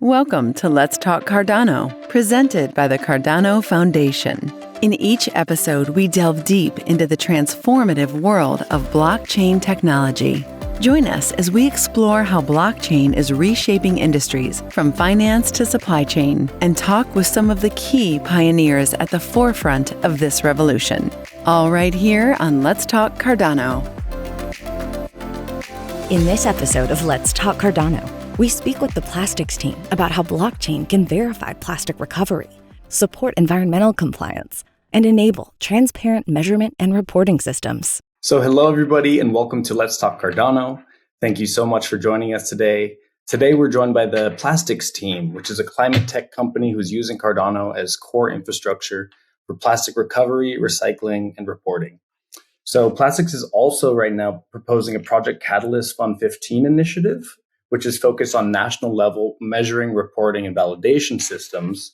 Welcome to Let's Talk Cardano, presented by the Cardano Foundation. In each episode, we delve deep into the transformative world of blockchain technology. Join us as we explore how blockchain is reshaping industries from finance to supply chain and talk with some of the key pioneers at the forefront of this revolution. All right here on Let's Talk Cardano. In this episode of Let's Talk Cardano, we speak with the Plastiks team about how blockchain can verify plastic recovery, support environmental compliance, and enable transparent measurement and reporting systems. So hello, everybody, and welcome to Let's Talk Cardano. Thank you so much for joining us today. Today, we're joined by the Plastiks team, which is a climate tech company who's using Cardano as core infrastructure for plastic recovery, recycling, and reporting. So Plastiks is also right now proposing a Project Catalyst Fund 15 initiative, which is focused on national level measuring, reporting, and validation systems,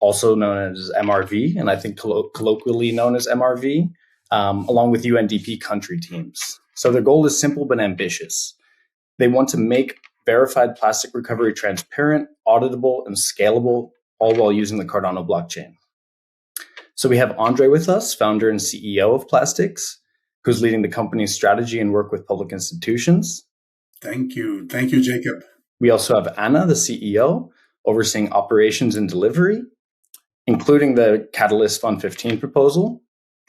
also known as MRV, and I think colloquially known as MRV, along with UNDP country teams. So their goal is simple but ambitious. They want to make verified plastic recovery transparent, auditable, and scalable, all while using the Cardano blockchain. So we have André with us, founder and CEO of Plastiks, who's leading the company's strategy and work with public institutions. Thank you. Thank you, Jacob. We also have Ana, the CEO, overseeing operations and delivery, including the Catalyst Fund 15 proposal.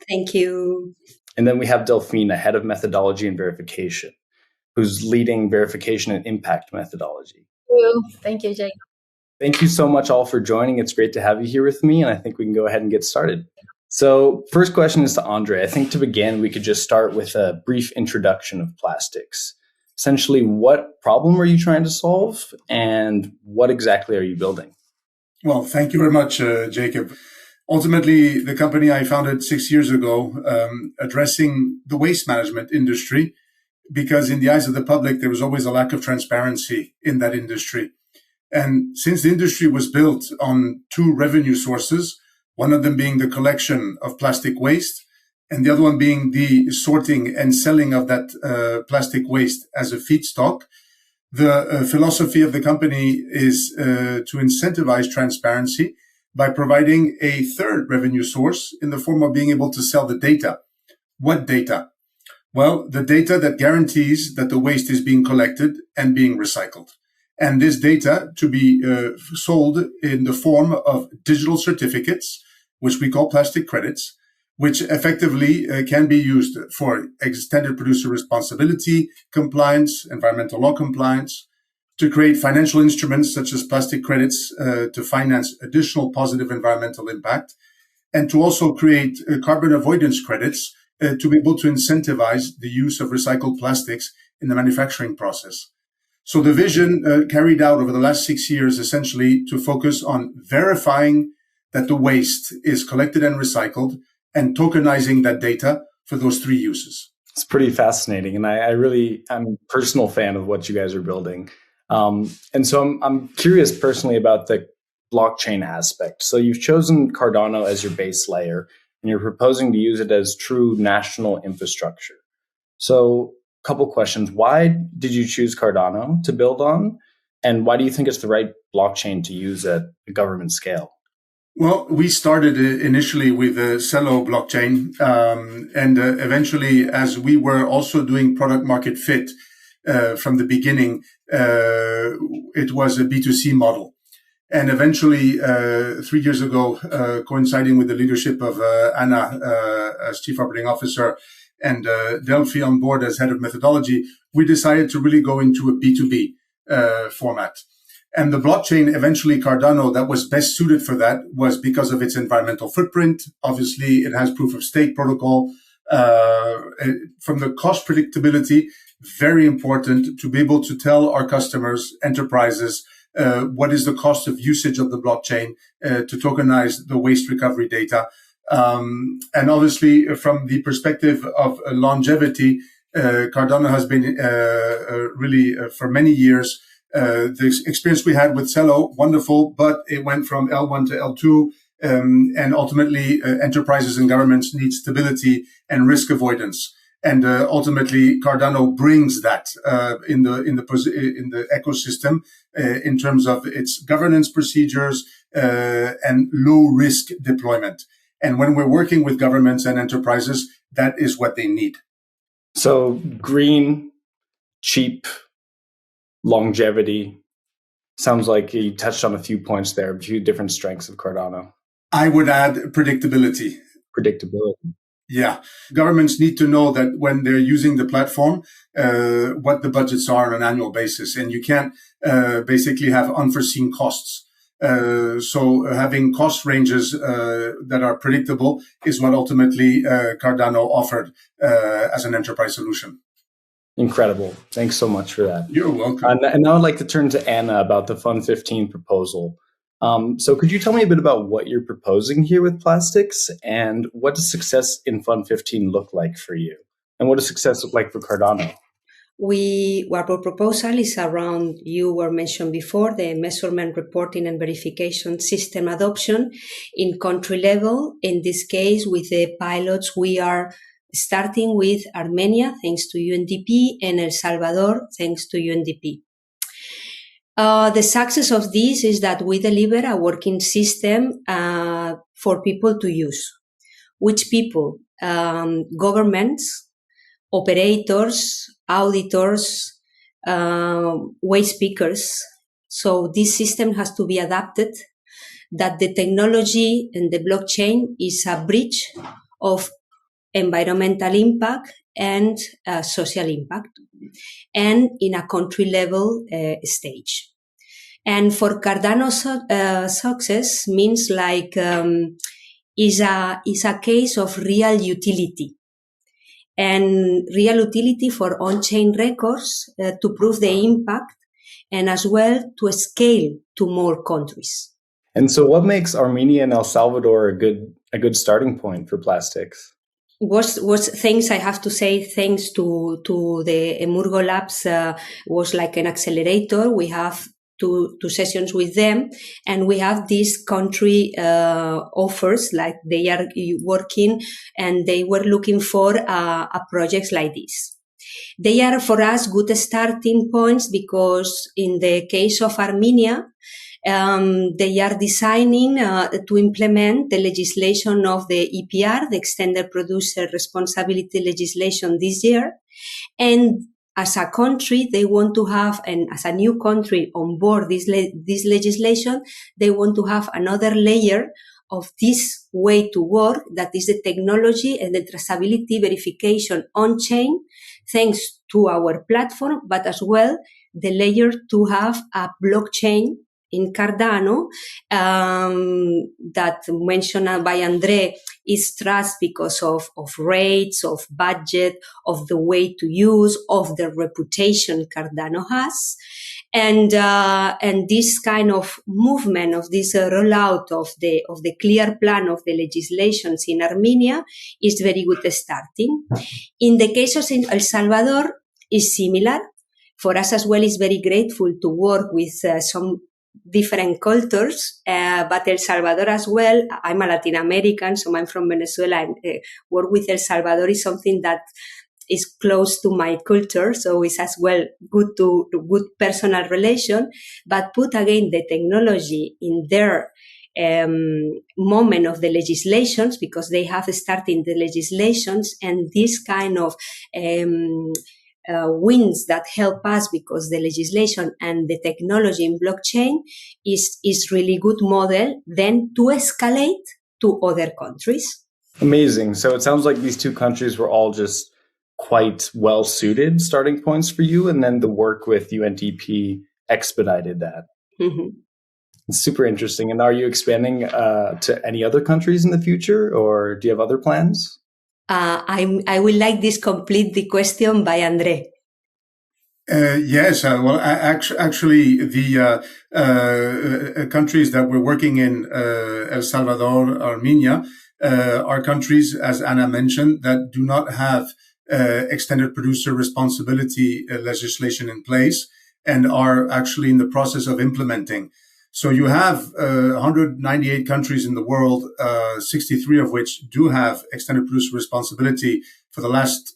Thank you. And then we have Delfina, head of methodology and verification, who's leading verification and impact methodology. Thank you, Jacob. Thank you so much all for joining. It's great to have you here with me, and I think we can go ahead and get started. So first question is to André. I think to begin, we could just start with a brief introduction of Plastiks. Essentially, what problem are you trying to solve, and what exactly are you building? Well, thank you very much, Jacob. Ultimately, the company I founded 6 years ago, addressing the waste management industry, because in the eyes of the public, there was always a lack of transparency in that industry. And since the industry was built on two revenue sources, one of them being the collection of plastic waste, and the other one being the sorting and selling of that plastic waste as a feedstock, the philosophy of the company is to incentivize transparency by providing a third revenue source in the form of being able to sell the data. What data? Well, the data that guarantees that the waste is being collected and being recycled. And this data to be sold in the form of digital certificates, which we call plastic credits, which effectively can be used for extended producer responsibility compliance, environmental law compliance, to create financial instruments such as plastic credits to finance additional positive environmental impact, and to also create carbon avoidance credits to be able to incentivize the use of recycled plastics in the manufacturing process. So the vision carried out over the last 6 years essentially to focus on verifying that the waste is collected and recycled, and tokenizing that data for those three uses. It's pretty fascinating, and I'm a personal fan of what you guys are building. And so I'm curious personally about the blockchain aspect. So you've chosen Cardano as your base layer, and you're proposing to use it as true national infrastructure. So a couple questions. Why did you choose Cardano to build on? And why do you think it's the right blockchain to use at a government scale? Well, we started initially with the Celo blockchain, and eventually, as we were also doing product market fit from the beginning, it was a B2C model. And eventually, 3 years ago, coinciding with the leadership of Ana as Chief Operating Officer and Delphi on board as Head of Methodology, we decided to really go into a B2B format. And the blockchain, eventually Cardano, that was best suited for that was because of its environmental footprint. Obviously, it has proof of stake protocol. From the cost predictability, very important to be able to tell our customers, enterprises, what is the cost of usage of the blockchain to tokenize the waste recovery data. And obviously, from the perspective of longevity, Cardano has been really for many years. The experience we had with Celo, wonderful, but it went from L1 to L2, and ultimately enterprises and governments need stability and risk avoidance. And ultimately, Cardano brings that in the ecosystem in terms of its governance procedures and low-risk deployment. And when we're working with governments and enterprises, that is what they need. So green, cheap, longevity. Sounds like you touched on a few points there, a few different strengths of Cardano. I would add predictability. Predictability. Yeah. Governments need to know that when they're using the platform, what the budgets are on an annual basis. And you can't basically have unforeseen costs. So having cost ranges that are predictable is what ultimately Cardano offered as an enterprise solution. Incredible. Thanks so much for that. You're welcome. And now I'd like to turn to Ana about the Fund 15 proposal. So could you tell me a bit about what you're proposing here with Plastiks, and what does success in Fund 15 look like for you? And what does success look like for Cardano? Our proposal is around, you were mentioned before, the measurement, reporting and verification system adoption in country level. In this case, with the pilots, we are starting with Armenia, thanks to UNDP, and El Salvador, thanks to UNDP. The success of this is that we deliver a working system for people to use. Which people? Governments, operators, auditors, waste pickers. So this system has to be adapted, that the technology and the blockchain is a bridge of environmental impact and social impact, and in a country level stage. And for Cardano success means like is a case of real utility, and real utility for on-chain records to prove the impact, and as well to scale to more countries. And so what makes Armenia and El Salvador a good starting point for Plastiks? Was things I have to say, thanks to the Emurgo Labs, was like an accelerator. We have two sessions with them, and we have these country offers, like they are working and they were looking for a projects like this. They are for us good starting points, because in the case of Armenia, they are designing to implement the legislation of the EPR, the Extended Producer Responsibility legislation, this year. And as a country, they want to have, and as a new country on board this legislation, they want to have another layer of this way to work, that is the technology and the traceability verification on-chain, thanks to our platform, but as well the layer to have a blockchain in Cardano that mentioned by André is trust because of rates, of budget, of the way to use, of the reputation Cardano has. And this kind of movement of this rollout of the clear plan of the legislations in Armenia is very good starting. In the case of El Salvador is similar. For us as well, is very grateful to work with some different cultures, but El Salvador as well. I'm a Latin American, so I'm from Venezuela, and work with El Salvador is something that is close to my culture, so it's as well good to good personal relation, but put again the technology in their moment of the legislations, because they have started the legislations, and this kind of wins that help us, because the legislation and the technology in blockchain is really good model then to escalate to other countries. Amazing. So it sounds like these two countries were all just quite well suited starting points for you, and then the work with UNDP expedited that. Mm-hmm. It's super interesting. And are you expanding to any other countries in the future, or do you have other plans? I will like this complete the question by André. Yes. Well, actually, the countries that we're working in, El Salvador, Armenia, are countries, as Ana mentioned, that do not have extended producer responsibility legislation in place, and are actually in the process of implementing. So you have 198 countries in the world, 63 of which do have extended producer responsibility for the last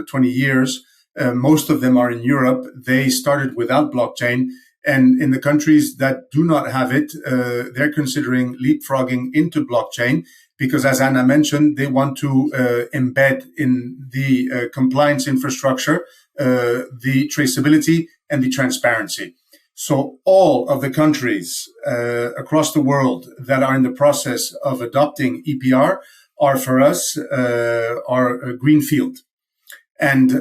20 years. Most of them are in Europe. They started without blockchain, And in the countries that do not have it, they're considering leapfrogging into blockchain because, as Ana mentioned, they want to embed in the compliance infrastructure the traceability and the transparency. So all of the countries across the world that are in the process of adopting EPR are, for us, our greenfield. And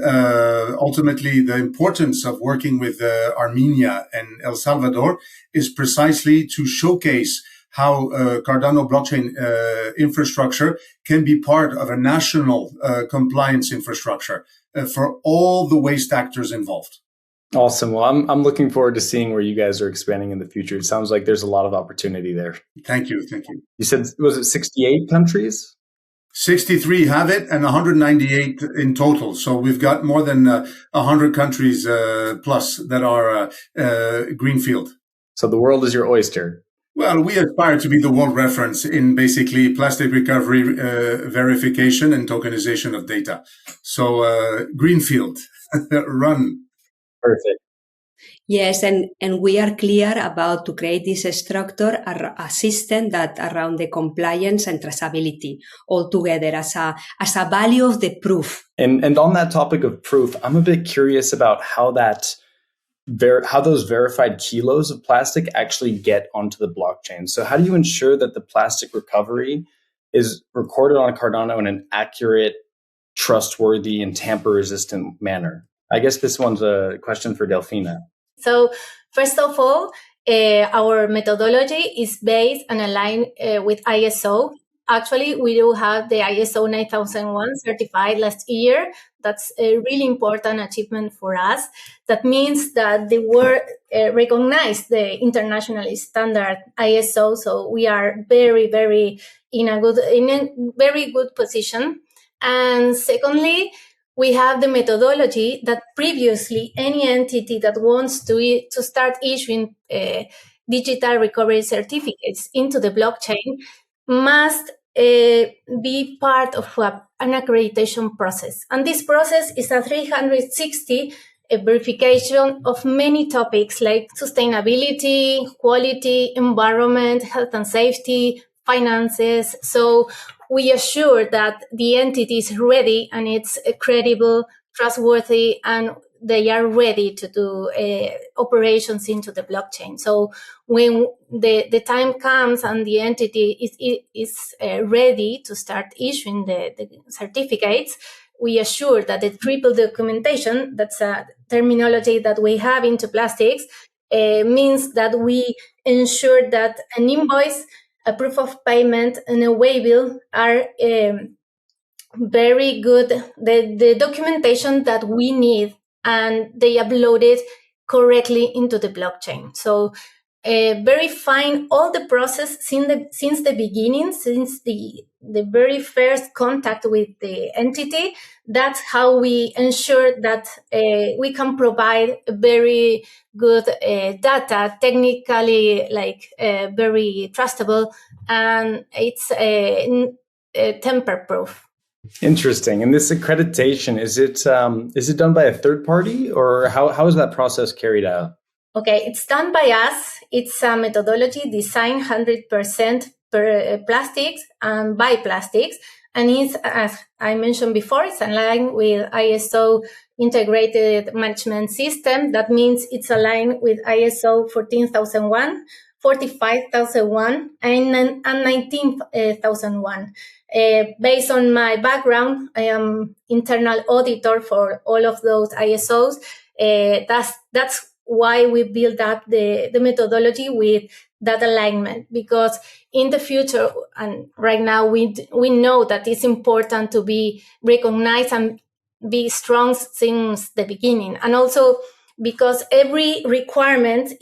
ultimately, the importance of working with Armenia and El Salvador is precisely to showcase how Cardano blockchain infrastructure can be part of a national compliance infrastructure for all the waste actors involved. Awesome. Well, I'm looking forward to seeing where you guys are expanding in the future. It sounds like there's a lot of opportunity there. Thank you. Thank you. You said, was it 68 countries? 63 have it and 198 in total. So we've got more than 100 countries plus that are greenfield. So the world is your oyster. Well, we aspire to be the world reference in basically plastic recovery, verification and tokenization of data. So greenfield, run. Perfect. Yes, and we are clear about to create this structure, a system that around the compliance and traceability altogether as a value of the proof. And on that topic of proof, I'm a bit curious about how how those verified kilos of plastic actually get onto the blockchain. So how do you ensure that the plastic recovery is recorded on Cardano in an accurate, trustworthy, and tamper-resistant manner? I guess this one's a question for Delfina. So first of all, our methodology is based and aligned with ISO. Actually, we do have the ISO 9001 certified last year. That's a really important achievement for us. That means that the world recognized the international standard ISO. So we are very, very in a very good position. And secondly, we have the methodology that previously any entity that wants to start issuing digital recovery certificates into the blockchain must be part of an accreditation process. And this process is a 360 verification of many topics like sustainability, quality, environment, health and safety, finances. So we assure that the entity is ready and it's credible, trustworthy, and they are ready to do operations into the blockchain. So when the time comes and the entity is ready to start issuing the certificates, we assure that the triple documentation, that's a terminology that we have into plastics, means that we ensure that an invoice, a proof of payment, and a waybill are very good, the documentation that we need, and they upload it correctly into the blockchain. So verifying all the process since the beginning, since the very first contact with the entity, that's how we ensure that we can provide very good data, technically very trustable, and it's tamper-proof. Interesting. And this accreditation, is it done by a third party, or how is that process carried out? Okay, it's done by us. It's a methodology designed 100% per plastics and by plastics. And it's, as I mentioned before, it's aligned with ISO integrated management system. That means it's aligned with ISO 14001, 45001, and 19001. Based on my background, I am internal auditor for all of those ISOs. That's why we build up the methodology with that alignment, because in the future and right now we know that it's important to be recognized and be strong since the beginning, and also because every requirement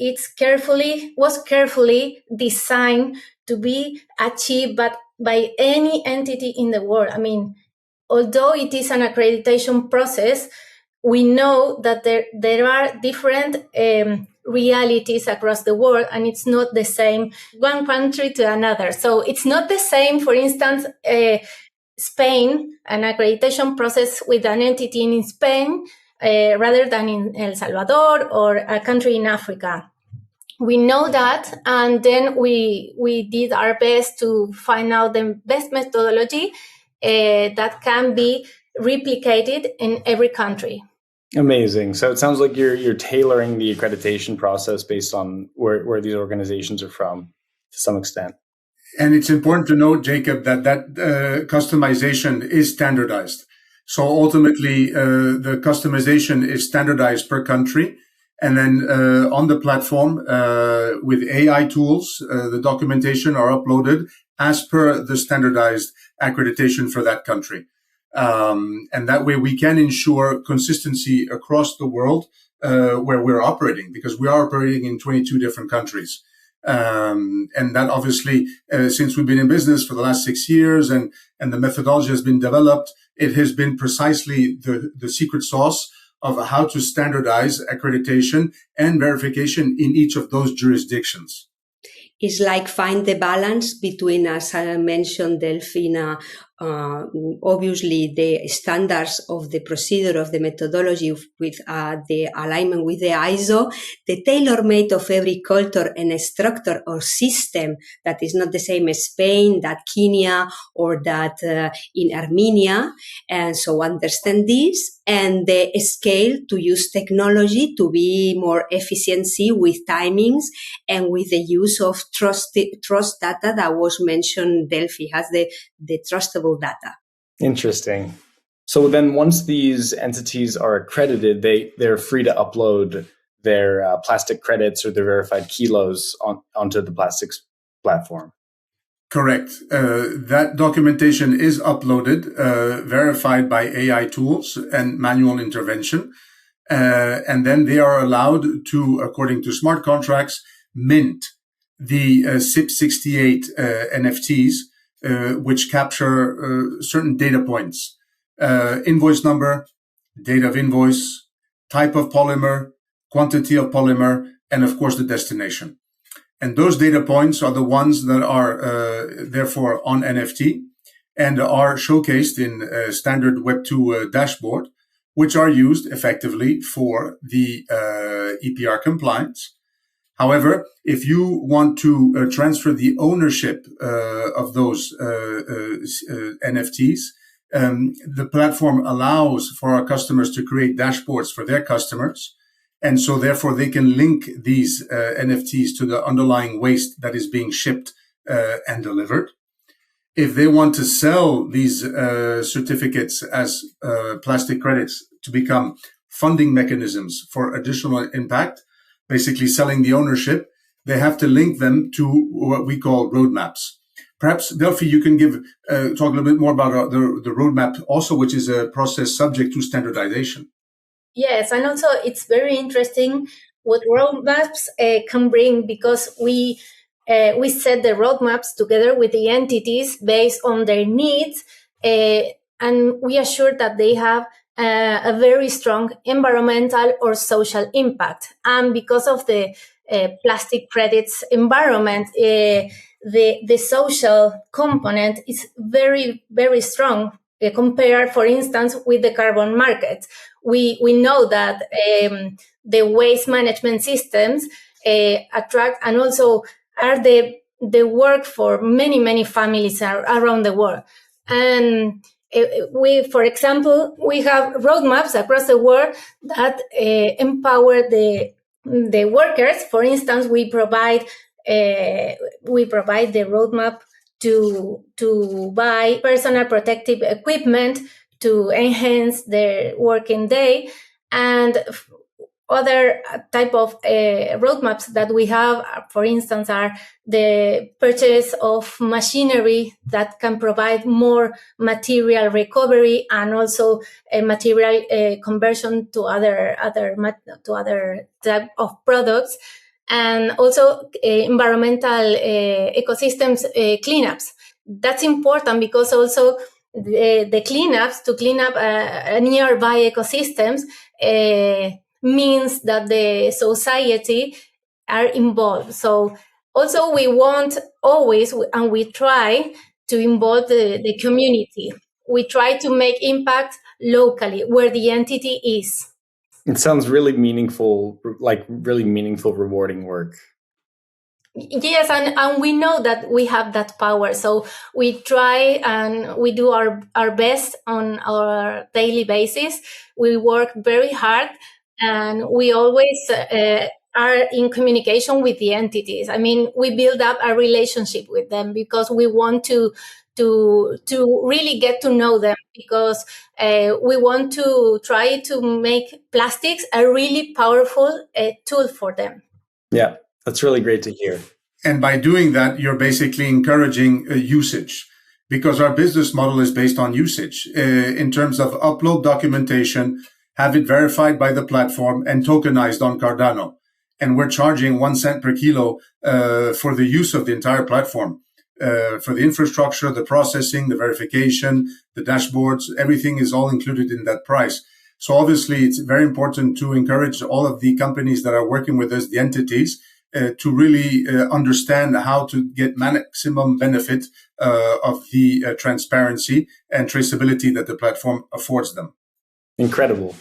was carefully designed to be achieved by any entity in the world. I mean, although it is an accreditation process, we know that there are different realities across the world, and it's not the same one country to another. So it's not the same, for instance, Spain, an accreditation process with an entity in Spain rather than in El Salvador or a country in Africa. We know that, and then we did our best to find out the best methodology that can be replicated in every country. Amazing. So it sounds like you're tailoring the accreditation process based on where these organizations are from to some extent. And it's important to note, Jacob, that customization is standardized. So ultimately, the customization is standardized per country. And then on the platform, with AI tools, the documentation are uploaded as per the standardized accreditation for that country. And that way we can ensure consistency across the world where we're operating, because we are operating in 22 different countries. And that obviously, since we've been in business for the last 6 years and the methodology has been developed, it has been precisely the secret sauce of how to standardize accreditation and verification in each of those jurisdictions. It's like find the balance between, as I mentioned, Delfina, obviously the standards of the procedure of the methodology with the alignment with the ISO, the tailor-made of every culture and structure or system that is not the same as Spain, that Kenya, or that in Armenia. And so understand this, and the scale to use technology to be more efficiency with timings and with the use of trust data that was mentioned. Delphi has the trustable data. Interesting. So then once these entities are accredited, they're free to upload their plastic credits or their verified kilos onto the Plastiks platform. Correct. That documentation is uploaded, verified by AI tools and manual intervention. And then they are allowed to, according to smart contracts, mint the CIP68 NFTs, which capture certain data points, invoice number, date of invoice, type of polymer, quantity of polymer, and of course the destination. And those data points are the ones that are therefore on NFT and are showcased in a standard Web2 dashboard, which are used effectively for the EPR compliance. However, if you want to transfer the ownership of those NFTs, the platform allows for our customers to create dashboards for their customers. And so therefore they can link these NFTs to the underlying waste that is being shipped and delivered. If they want to sell these certificates as plastic credits to become funding mechanisms for additional impact, basically selling the ownership, they have to link them to what we call roadmaps. Perhaps, Delphi, you can talk a little bit more about the roadmap also, which is a process subject to standardization. Yes, and also it's very interesting what roadmaps can bring, because we set the roadmaps together with the entities based on their needs, and we assure that they have a very strong environmental or social impact. And because of the plastic credits environment, the social component is very, very strong compared, for instance, with the carbon market. We know that the waste management systems attract and also are the work for many, many families around the world. And for example, we have roadmaps across the world that empower the workers. For instance, we provide the roadmap to buy personal protective equipment to enhance their working day, and other type of roadmaps that we have, for instance, are the purchase of machinery that can provide more material recovery and also a material conversion to other type of products, and also environmental ecosystems cleanups. That's important because also the cleanups, to clean up nearby ecosystems, means that the society are involved. So also we want always, and we try to involve the community. We try to make impact locally where the entity is. It sounds really meaningful, like really meaningful, rewarding work. Yes, and we know that we have that power. So we try and we do our best on our daily basis. We work very hard, and we always are in communication with the entities. I mean, we build up a relationship with them because we want to really get to know them, because we want to try to make plastics a really powerful tool for them. Yeah, that's really great to hear. And by doing that, you're basically encouraging usage, because our business model is based on usage in terms of upload documentation, have it verified by the platform and tokenized on Cardano. And we're charging 1 cent per kilo for the use of the entire platform, for the infrastructure, the processing, the verification, the dashboards, everything is all included in that price. So obviously, it's very important to encourage all of the companies that are working with us, the entities, to really understand how to get maximum benefit of the transparency and traceability that the platform affords them. Incredible.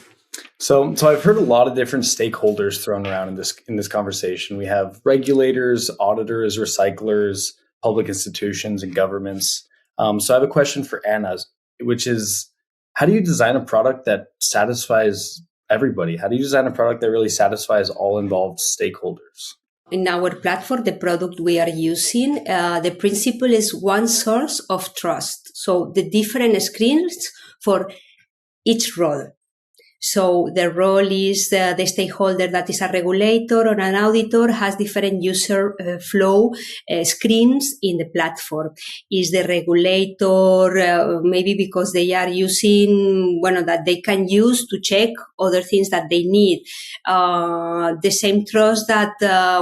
So I've heard a lot of different stakeholders thrown around in this conversation. We have regulators, auditors, recyclers, public institutions, and governments. So I have a question for Ana, which is, how do you design a product that satisfies everybody? How do you design a product that really satisfies all involved stakeholders? In our platform, the product we are using, the principle is one source of trust. So the different screens for each role. So the role is the stakeholder that is a regulator or an auditor has different user flow screens in the platform. Is the regulator maybe because they are using that they can use to check other things that they need. The same trust that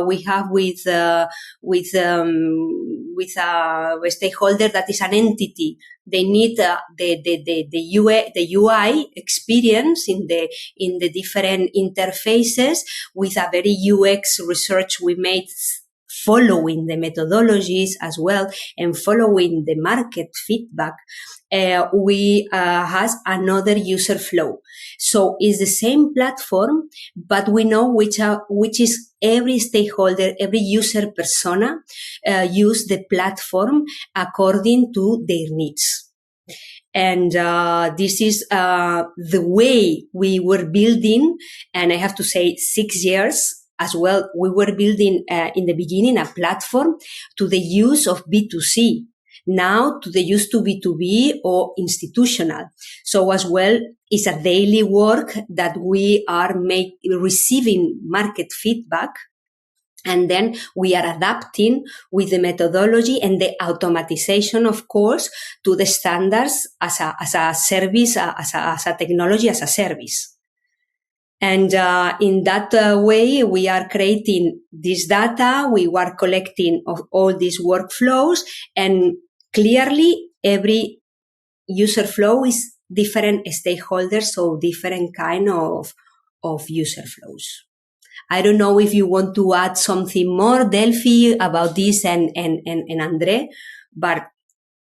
we have with a stakeholder that is an entity. They need the UI experience in the different interfaces with a very UX research we made, following the methodologies as well and following the market feedback. We has another user flow. So it's the same platform, but we know which is every stakeholder, every user persona use the platform according to their needs. And this is the way we were building, and I have to say 6 years as well, we were building in the beginning a platform to the use of B2C, now to the use to B2B or institutional. So as well, it's a daily work that we are receiving market feedback, and then we are adapting with the methodology and the automatization, of course, to the standards as a service, as a technology, as a service. And in that way, we are creating this data, we were collecting of all these workflows, and clearly every user flow is different stakeholders, so different kind of user flows. I don't know if you want to add something more, Delphi, about this and André, but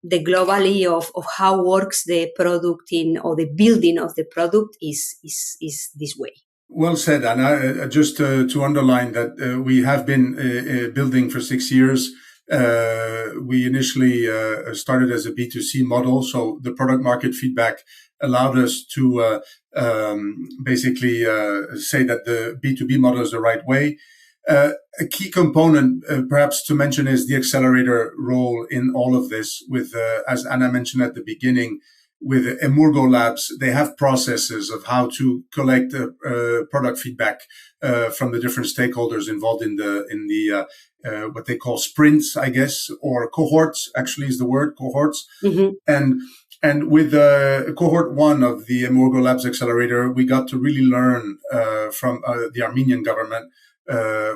the globally of how works the product or the building of the product is this way. Well said, Ana. Just to underline that we have been building for 6 years. We initially started as a B2C model, so the product market feedback allowed us to basically say that the B2B model is the right way. A key component, perhaps to mention, is the accelerator role in all of this. With, as Ana mentioned at the beginning, with Emurgo Labs, they have processes of how to collect product feedback from the different stakeholders involved in the what they call sprints, I guess, or cohorts. Actually, is the word cohorts. Mm-hmm. And with cohort 1 of the Emurgo Labs Accelerator, we got to really learn from the Armenian government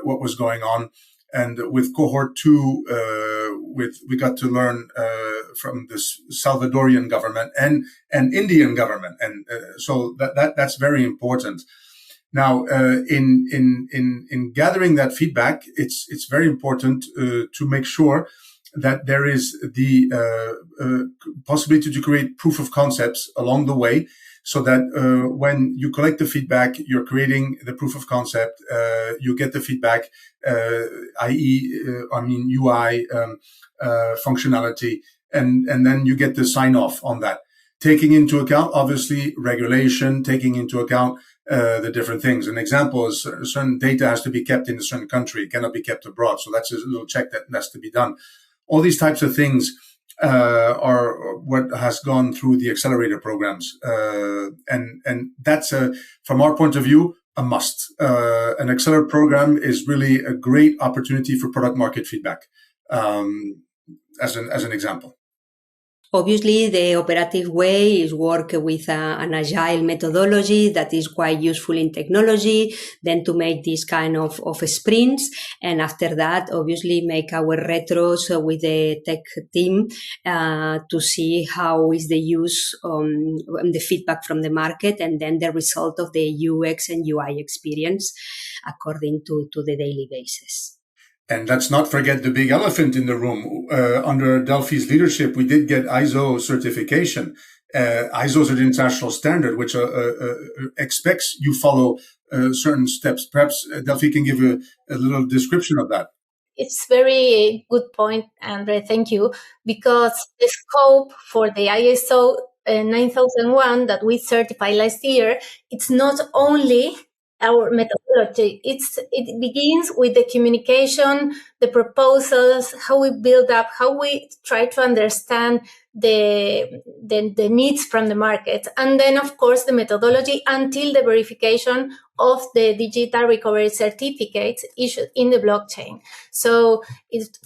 what was going on. And with cohort 2, we got to learn from the Salvadorian government and Indian government. And so that's very important. Now, in gathering that feedback, it's very important to make sure that there is the possibility to create proof of concepts along the way, so that when you collect the feedback, you're creating the proof of concept, you get the feedback, i.e., UI, functionality, and then you get the sign off on that. Taking into account, obviously, regulation, taking into account the different things. An example is certain data has to be kept in a certain country, it cannot be kept abroad. So that's a little check that has to be done. All these types of things are what has gone through the accelerator programs. And that's, from our point of view, a must. An accelerator program is really a great opportunity for product market feedback, as an example. Obviously, the operative way is work with an agile methodology that is quite useful in technology, then to make this kind of sprints. And after that, obviously, make our retros with the tech team to see how is the use, the feedback from the market, and then the result of the UX and UI experience according to the daily basis. And let's not forget the big elephant in the room. Under Delphi's leadership, we did get ISO certification. ISO is an international standard which expects you follow certain steps. Perhaps Delphi can give a little description of that. It's very good point, André. Thank you. Because the scope for the ISO 9001 that we certified last year, it's not only our methodology. It begins with the communication, the proposals, how we build up, how we try to understand the needs from the market. And then, of course, the methodology until the verification of the digital recovery certificates issued in the blockchain. So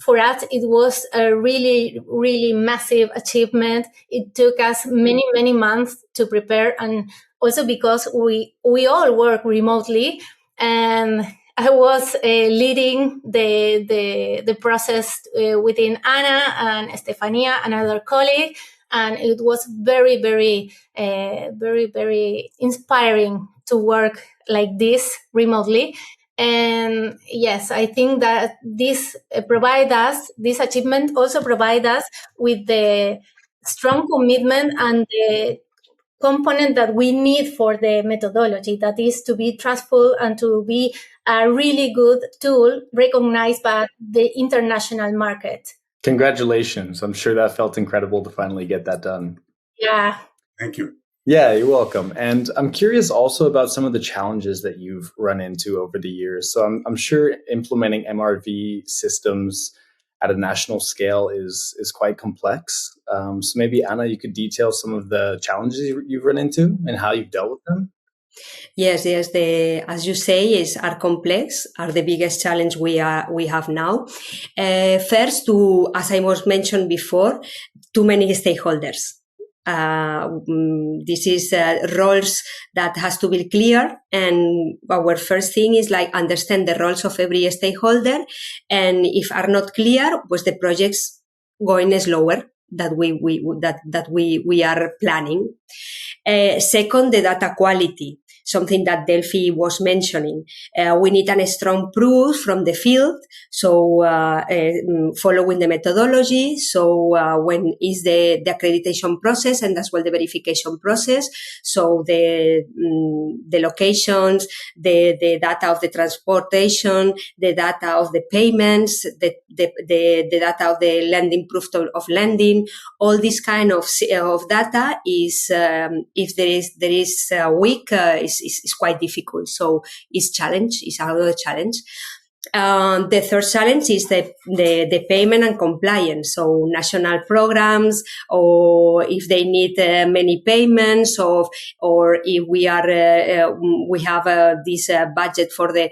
for us, it was a really, really massive achievement. It took us many, many months to prepare, and also because we all work remotely, and I was leading the process within Ana and Estefania, another colleague, and it was very, very, very, very inspiring to work like this remotely. And yes, I think that this achievement also provide us with the strong commitment and the component that we need for the methodology, that is to be trustful and to be a really good tool recognized by the international market. Congratulations. I'm sure that felt incredible to finally get that done. Yeah. Thank you. Yeah, you're welcome. And I'm curious also about some of the challenges that you've run into over the years. So I'm sure implementing MRV systems at a national scale is quite complex. So maybe, Ana, you could detail some of the challenges you've run into and how you've dealt with them? Yes. As you say, are complex, are the biggest challenge we have now. First, as I was mentioned before, too many stakeholders. This is roles that has to be clear, and our first thing is understand the roles of every stakeholder, and if are not clear, pues the projects going slower that we are planning. Second, the data quality, something that Delphi was mentioning. We need a strong proof from the field, so following the methodology. So when is the accreditation process, and as well the verification process. So the locations, the data of the transportation, the data of the payments, the data of the lending proof of lending. All this kind of data is if there is weak is quite difficult. So it's another challenge. The third challenge is the payment and compliance. So national programs, or if they need many payments, or if we have this budget for the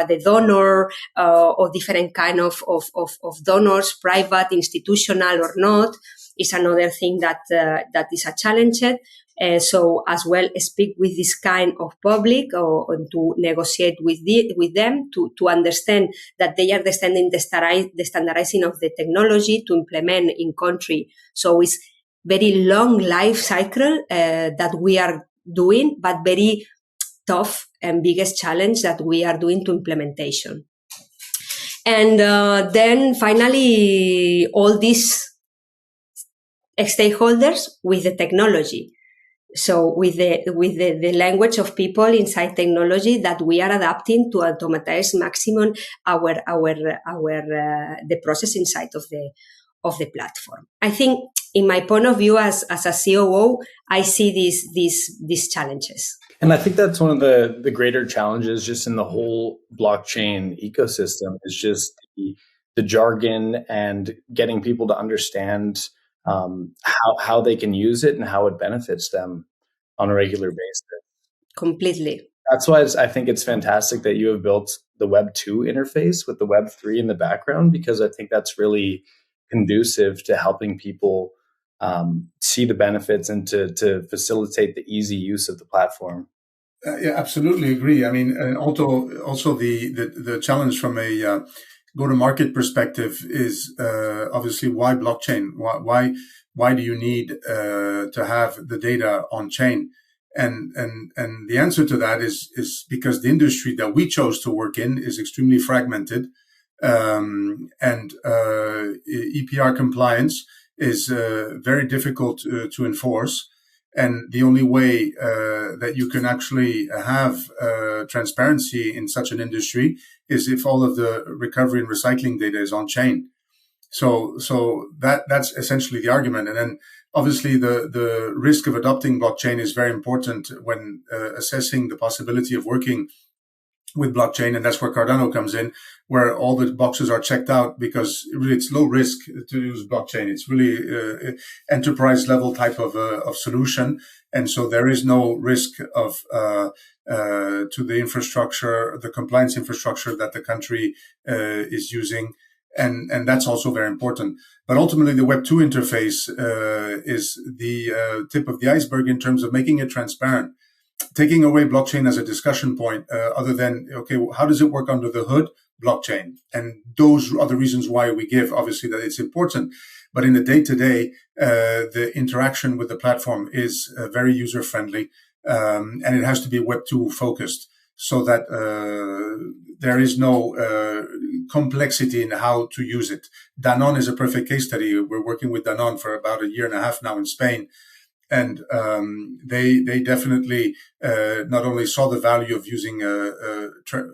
the donor, or different kind of donors, private, institutional or not, is another thing that is a challenge. So as well, speak with this kind of public, or to negotiate with them to understand that they are the standardizing of the technology to implement in country. So it's very long life cycle that we are doing, but very tough and biggest challenge that we are doing to implementation. And then finally, all these stakeholders with the technology. So with the language of people inside technology that we are adapting to automatize maximum the process inside of the platform. I think, in my point of view as a COO, I see these challenges. And I think that's one of the greater challenges just in the whole blockchain ecosystem is just the jargon and getting people to understand how they can use it and how it benefits them on a regular basis. Completely. That's why I think it's fantastic that you have built the Web 2 interface with the Web 3 in the background, because I think that's really conducive to helping people see the benefits and to facilitate the easy use of the platform. Yeah, absolutely agree. I mean, and also the challenge from a go-to-market perspective is obviously why blockchain? Why do you need to have the data on chain? And the answer to that is because the industry that we chose to work in is extremely fragmented, and EPR compliance is very difficult to enforce. And the only way that you can actually have transparency in such an industry is if all of the recovery and recycling data is on chain. So that's essentially the argument. And then obviously the risk of adopting blockchain is very important when assessing the possibility of working with blockchain. And that's where Cardano comes in, where all the boxes are checked out, because really it's low risk to use blockchain. It's really enterprise level type of solution. And so there is no risk of to the infrastructure, the compliance infrastructure that the country is using. And that's also very important. But ultimately, the Web 2 interface is the tip of the iceberg in terms of making it transparent, taking away blockchain as a discussion point, other than, okay, how does it work under the hood? Blockchain. And those are the reasons why we give, obviously, that it's important. But in the day-to-day, the interaction with the platform is very user-friendly, and it has to be Web 2 focused, so that there is no complexity in how to use it. Danone is a perfect case study. We're working with Danone for about a year and a half now in Spain. And they definitely not only saw the value of using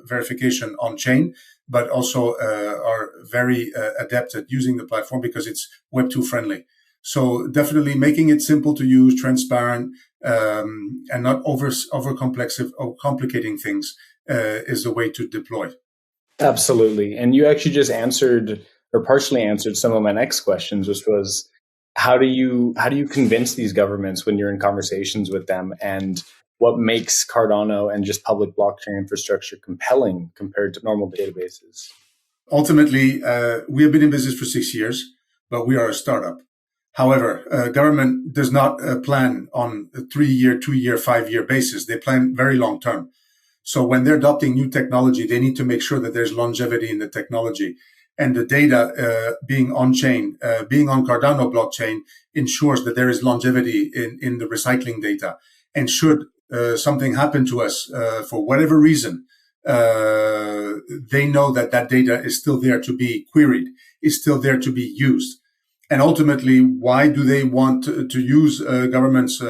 verification on chain, but also are very adept at using the platform because it's Web 2 friendly. So definitely making it simple to use, transparent, and not over complexive or complicating things is the way to deploy. Absolutely. And you actually just answered or partially answered some of my next questions, which was, how do you convince these governments when you're in conversations with them, and what makes Cardano and just public blockchain infrastructure compelling compared to normal databases? Ultimately, we have been in business for 6 years, but we are a startup. However, government does not plan on a 3-year, 2-year, 5-year basis. They plan very long term. So when they're adopting new technology, they need to make sure that there's longevity in the technology. And the data being on chain, being on Cardano blockchain, ensures that there is longevity in the recycling data. And should something happen to us for whatever reason, they know that that data is still there to be queried, is still there to be used. And ultimately, why do they want to use government's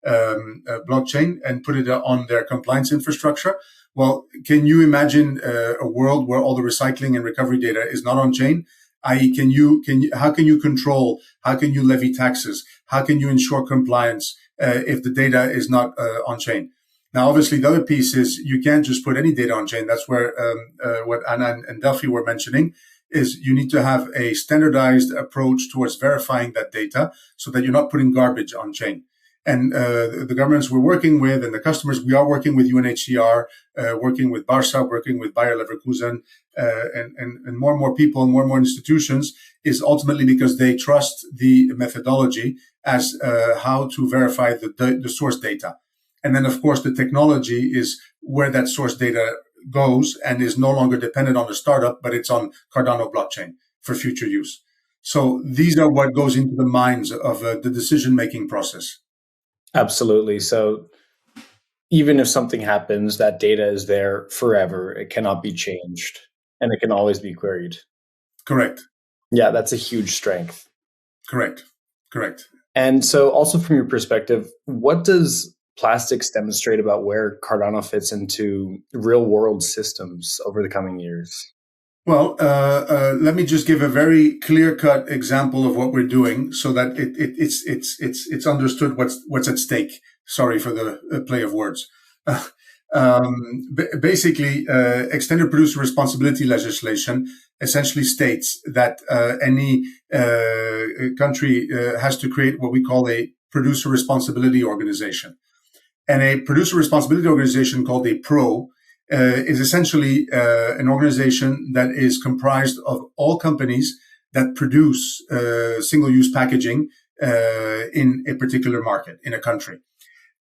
blockchain and put it on their compliance infrastructure? Well, can you imagine a world where all the recycling and recovery data is not on chain? I.e., how can you control? How can you levy taxes? How can you ensure compliance if the data is not on chain? Now, obviously, the other piece is you can't just put any data on chain. That's where what Ana and Delphi were mentioning is you need to have a standardized approach towards verifying that data so that you're not putting garbage on chain. And the governments we're working with and the customers, we are working with UNHCR, working with Barca, working with Bayer Leverkusen, and more and more people and more institutions, is ultimately because they trust the methodology as how to verify the source data. And then, of course, the technology is where that source data goes and is no longer dependent on the startup, but it's on Cardano blockchain for future use. So these are what goes into the minds of the decision-making process. Absolutely. So even if something happens, that data is there forever. It cannot be changed. and it can always be queried. Correct. Yeah, that's a huge strength. Correct. And so also from your perspective, what does Plastiks demonstrate about where Cardano fits into real world systems over the coming years? Well, let me just give a very clear-cut example of what we're doing, so that it's understood what's at stake. Sorry for the play of words. Basically, extended producer responsibility legislation essentially states that any country has to create what we call a producer responsibility organization. And a producer responsibility organization called a PRO is essentially an organization that is comprised of all companies that produce single-use packaging in a particular market, in a country.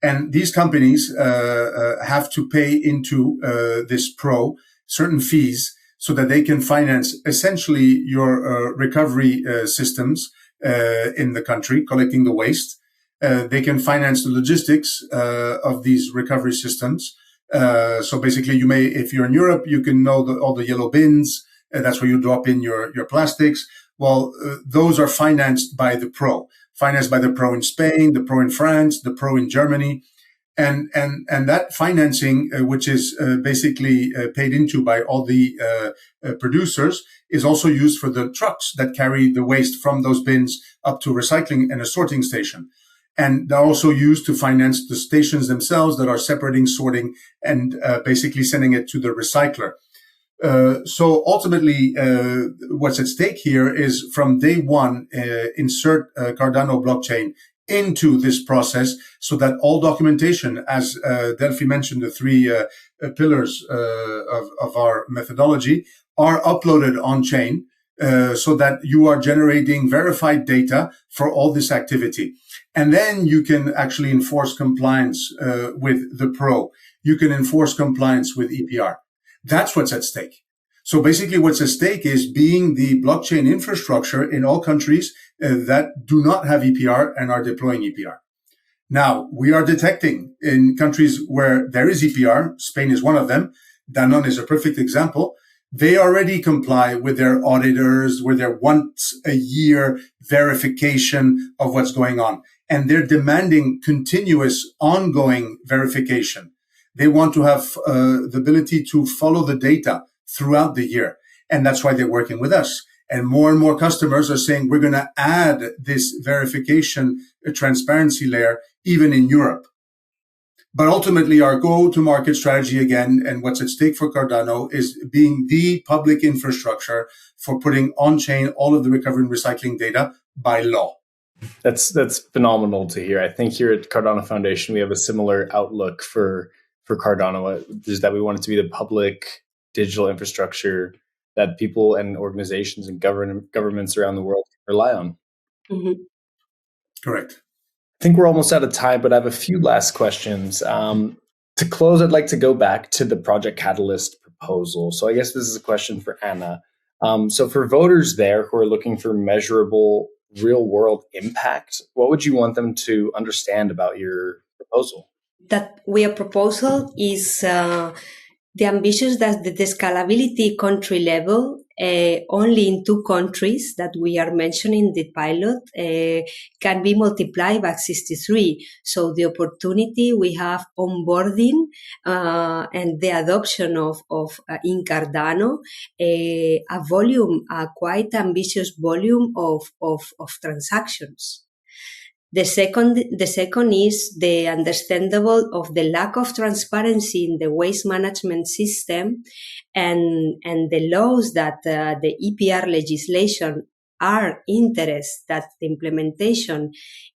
And these companies have to pay into this PRO certain fees so that they can finance essentially your recovery systems in the country, collecting the waste. They can finance the logistics of these recovery systems. So basically, you may, if you're in Europe, you can know all the yellow bins. That's where you drop in your plastics. Well, those are financed by the PRO. Financed by the PRO in Spain, the PRO in France, the PRO in Germany. And that financing, which is basically paid into by all the producers, is also used for the trucks that carry the waste from those bins up to recycling and a sorting station. And they're also used to finance the stations themselves that are separating, sorting, and basically sending it to the recycler. So ultimately, what's at stake here is from day one, insert Cardano blockchain into this process so that all documentation, as Delphi mentioned, the three pillars of our methodology, are uploaded on chain so that you are generating verified data for all this activity. And then you can actually enforce compliance with the PRO. You can enforce compliance with EPR. That's what's at stake. So basically what's at stake is being the blockchain infrastructure in all countries that do not have EPR and are deploying EPR. Now, we are detecting in countries where there is EPR, Spain is one of them, Danone is a perfect example, they already comply with their auditors, with their once a year verification of what's going on. And they're demanding continuous ongoing verification. They want to have the ability to follow the data throughout the year. And that's why they're working with us. And more customers are saying, we're going to add this verification transparency layer even in Europe. But ultimately, our go-to-market strategy again, and what's at stake for Cardano, is being the public infrastructure for putting on-chain all of the recovery and recycling data by law. That's phenomenal to hear. I think here at Cardano Foundation, we have a similar outlook for Cardano, is that we want it to be the public digital infrastructure that people and organizations and governments around the world rely on. Mm-hmm. Correct. I think we're almost out of time, but I have a few last questions. To close, I'd like to go back to the Project Catalyst proposal. So I guess this is a question for Ana. So for voters there who are looking for measurable real-world impact, what would you want them to understand about your proposal? That our proposal is the ambitions that the scalability country level, only in 2 countries that we are mentioning the pilot, can be multiplied by 63. So the opportunity we have onboarding and the adoption of in Cardano, a quite ambitious volume of transactions. The second is the understandable of the lack of transparency in the waste management system and the laws that the EPR legislation are interest that the implementation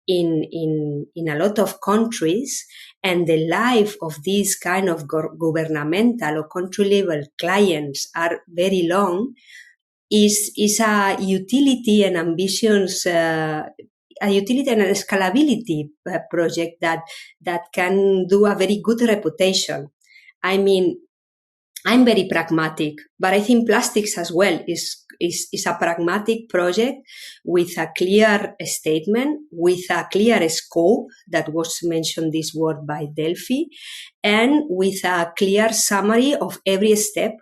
in a lot of countries, and the life of these kind of governmental or country level clients are very long, is a utility and ambitions a utility and a scalability project that can do a very good reputation. I mean, I'm very pragmatic, but I think Plastiks as well is a pragmatic project with a clear statement, with a clear scope that was mentioned this word by Delphi, and with a clear summary of every step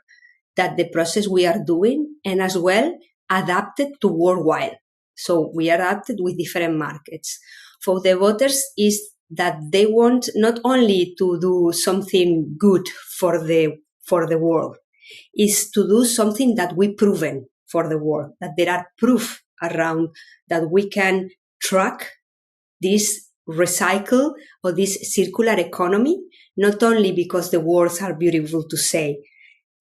that the process we are doing, and as well adapted to worldwide. So we are adapted with different markets. For the voters is that they want not only to do something good for the world, is to do something that we proven for the world, that there are proof around that we can track this recycle or this circular economy, not only because the words are beautiful to say,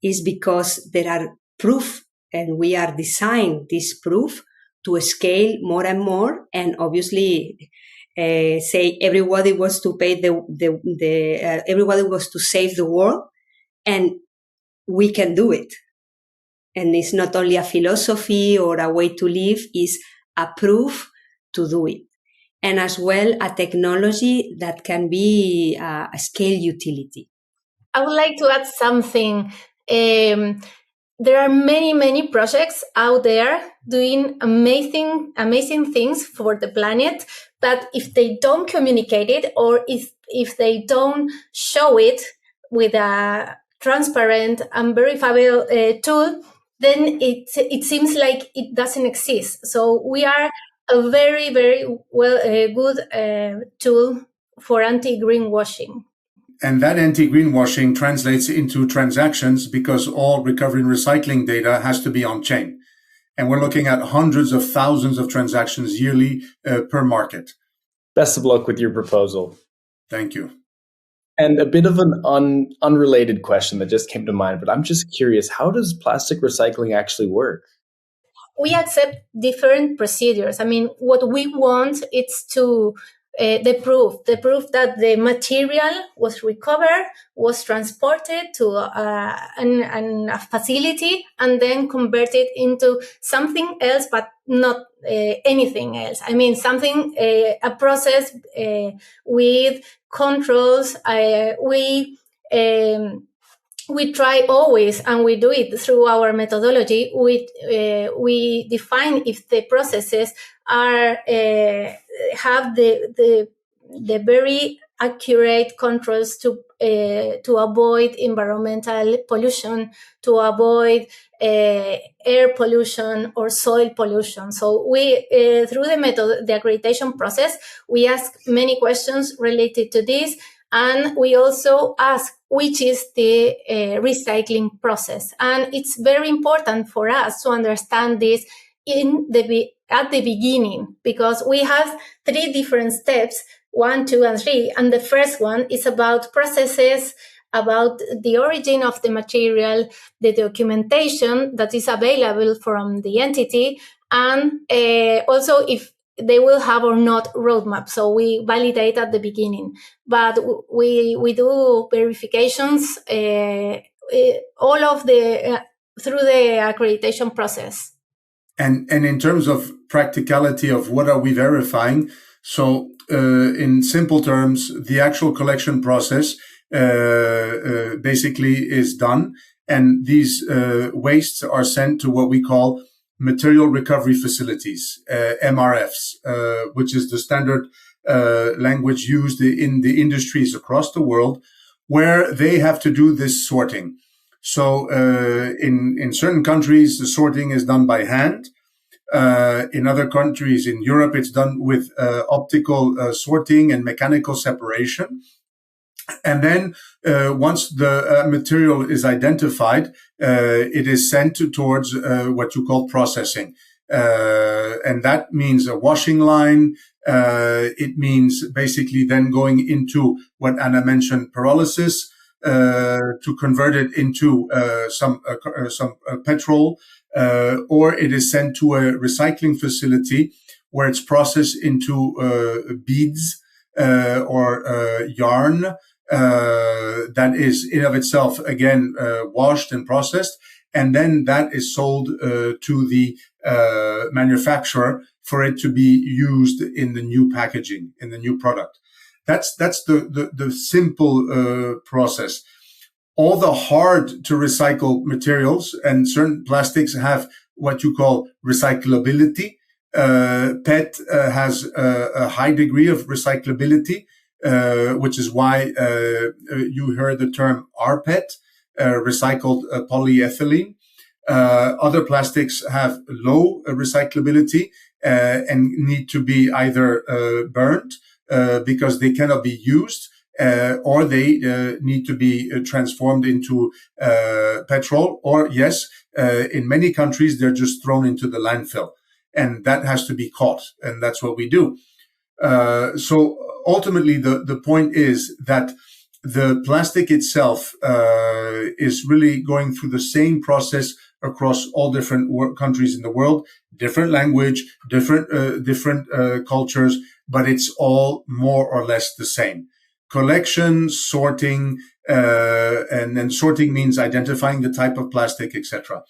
is because there are proof, and we are designing this proof to scale more and more. And obviously, say everybody wants to pay everybody wants to save the world, and we can do it. And it's not only a philosophy or a way to live, it's a proof to do it. And as well, a technology that can be a scale utility. I would like to add something. There are many projects out there doing amazing things for the planet, but if they don't communicate it, or if they don't show it with a transparent and verifiable tool, then it seems like it doesn't exist. So we are a very good tool for anti-greenwashing. And that anti-greenwashing translates into transactions, because all recovery and recycling data has to be on chain. And we're looking at hundreds of thousands of transactions yearly per market. Best of luck with your proposal. Thank you. And a bit of an unrelated question that just came to mind, but I'm just curious, how does plastic recycling actually work? We accept different procedures. I mean, what we want is to the proof that the material was recovered, was transported to a facility, and then converted into something else, but not anything else. I mean, something, a process with controls. We try always, and we do it through our methodology. We define if the processes are have the very accurate controls to avoid environmental pollution, to avoid air pollution or soil pollution. So we through the accreditation process, we ask many questions related to this. And we also ask which is the recycling process. And it's very important for us to understand this at the beginning, because we have 3 different steps, 1, 2, and 3. And the first one is about processes, about the origin of the material, the documentation that is available from the entity, and also if they will have or not roadmap. So we validate at the beginning, but we do verifications all of through the accreditation process. And in terms of practicality of what are we verifying? So in simple terms, the actual collection process basically is done, and these wastes are sent to what we call material recovery facilities, MRFs, which is the standard language used in the industries across the world, where they have to do this sorting. So in certain countries, the sorting is done by hand. In other countries, in Europe, it's done with optical sorting and mechanical separation. And then once the material is identified, it is sent towards what you call processing. And that means a washing line. It means basically then going into what Ana mentioned, pyrolysis, to convert it into some petrol, or it is sent to a recycling facility where it's processed into beads or yarn. That is in of itself, again, washed and processed. And then that is sold to the manufacturer for it to be used in the new packaging, in the new product. That's the simple process. All the hard to recycle materials, and certain plastics have what you call recyclability. PET has a high degree of recyclability. Which is why you heard the term rPET. recycled polyethylene. Other plastics have low recyclability and need to be either burnt because they cannot be used, or they need to be transformed into petrol, or in many countries they're just thrown into the landfill, and that has to be caught, and that's what we do. So ultimately, the point is that the plastic itself is really going through the same process across all different countries in the world, different language, different cultures, but it's all more or less the same. Collection, sorting, and then sorting means identifying the type of plastic, etc.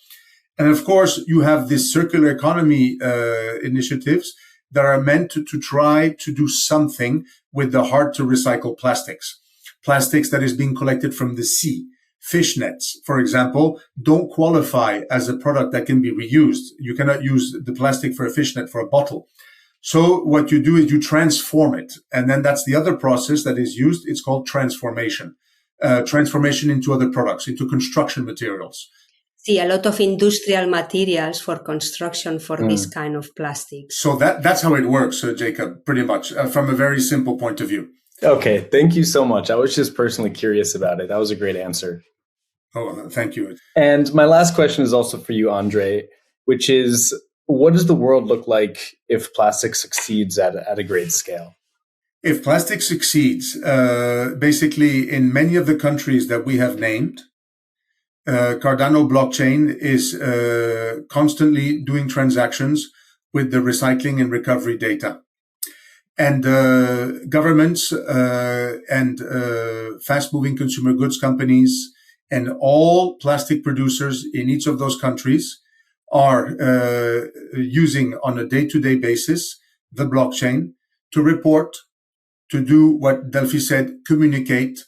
And of course, you have this circular economy initiatives that are meant to try to do something with the hard to recycle plastics that is being collected from the sea. Fish nets, for example, don't qualify as a product that can be reused. You cannot use the plastic for a fish net for a bottle. So what you do is you transform it. And then that's the other process that is used. It's called transformation. Transformation into other products, into construction materials. See, a lot of industrial materials for construction for this kind of plastic. So that's how it works, Jacob, pretty much, from a very simple point of view. Okay, thank you so much. I was just personally curious about it. That was a great answer. Oh, thank you. And my last question is also for you, André, which is, what does the world look like if plastic succeeds at a great scale? If plastic succeeds, basically in many of the countries that we have named, Cardano blockchain is constantly doing transactions with the recycling and recovery data. And governments and fast-moving consumer goods companies and all plastic producers in each of those countries are using on a day-to-day basis the blockchain to report, to do what Delphi said, communicate,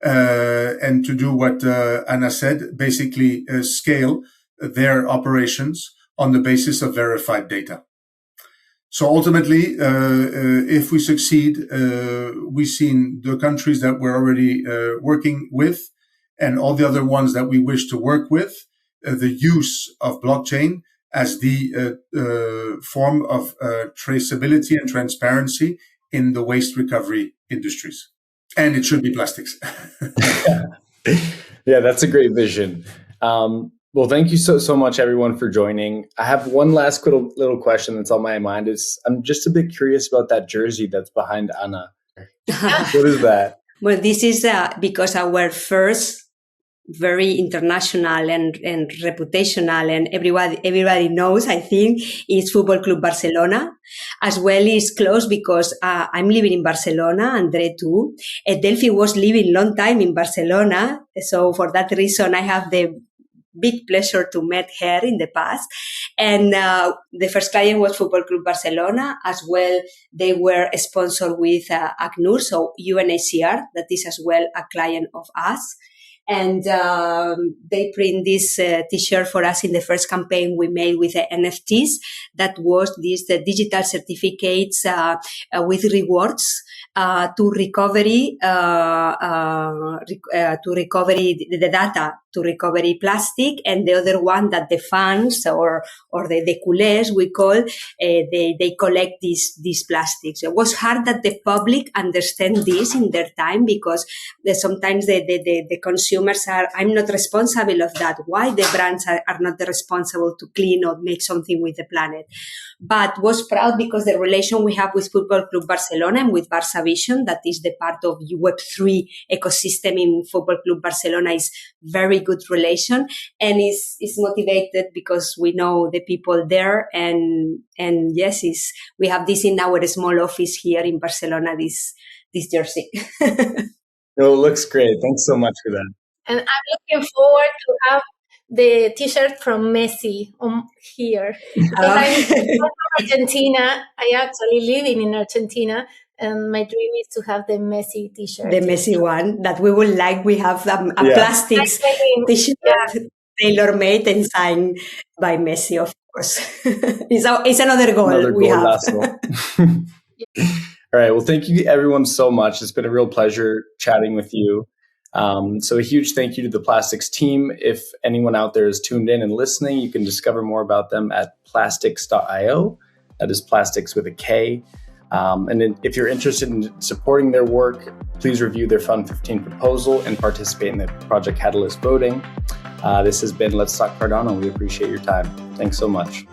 and to do what Ana said, basically scale their operations on the basis of verified data. So ultimately, if we succeed, we've seen the countries that we're already working with and all the other ones that we wish to work with, the use of blockchain as the form of traceability and transparency in the waste recovery industries. And it should be plastics. Yeah, that's a great vision. Well, thank you so much, everyone, for joining. I have one last little question that's on my mind. I'm just a bit curious about that jersey that's behind Ana. What is that? Well, this is because our first very international and reputational, and everybody knows, I think, is Football Club Barcelona. As well is close because I'm living in Barcelona, André too. Delphi was living long time in Barcelona. So for that reason, I have the big pleasure to meet her in the past. And the first client was Football Club Barcelona. As well, they were sponsored with ACNUR, so UNHCR, that is as well a client of us. And they print this T-shirt for us in the first campaign we made with the NFTs. That was the digital certificates with rewards to recovery the data to recovery plastic, and the other one that the funds or the culés we call they collect these plastics. It was hard that the public understand this in their time because sometimes the consumers are, I'm not responsible of that. Why the brands are not responsible to clean or make something with the planet? But was proud because the relation we have with Football Club Barcelona and with Barça Vision, that is the part of Web3 ecosystem in Football Club Barcelona, is very good relation, and is motivated because we know the people there, and yes, we have this in our small office here in Barcelona, this jersey. No, it looks great. Thanks so much for that. And I'm looking forward to have the T-shirt from Messi here. Because I'm from Argentina. I actually living in Argentina. And my dream is to have the Messi T-shirt. The Messi one that we would like. We have a plastics T-shirt tailor-made and signed by Messi, of course. It's another goal we have. All right. Well, thank you everyone so much. It's been a real pleasure chatting with you. So a huge thank you to the Plastiks team. If anyone out there is tuned in and listening, you can discover more about them at plastiks.io. That is Plastiks with a K. And then if you're interested in supporting their work, please review their Fund 15 proposal and participate in the Project Catalyst voting. This has been Let's Talk Cardano. We appreciate your time. Thanks so much.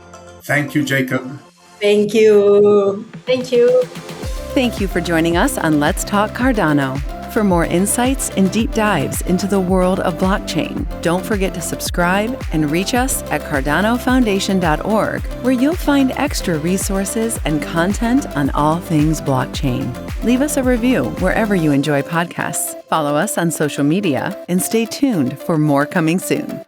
Thank you, Jacob. Thank you. Thank you. Thank you for joining us on Let's Talk Cardano. For more insights and deep dives into the world of blockchain, don't forget to subscribe and reach us at cardanofoundation.org, where you'll find extra resources and content on all things blockchain. Leave us a review wherever you enjoy podcasts. Follow us on social media and stay tuned for more coming soon.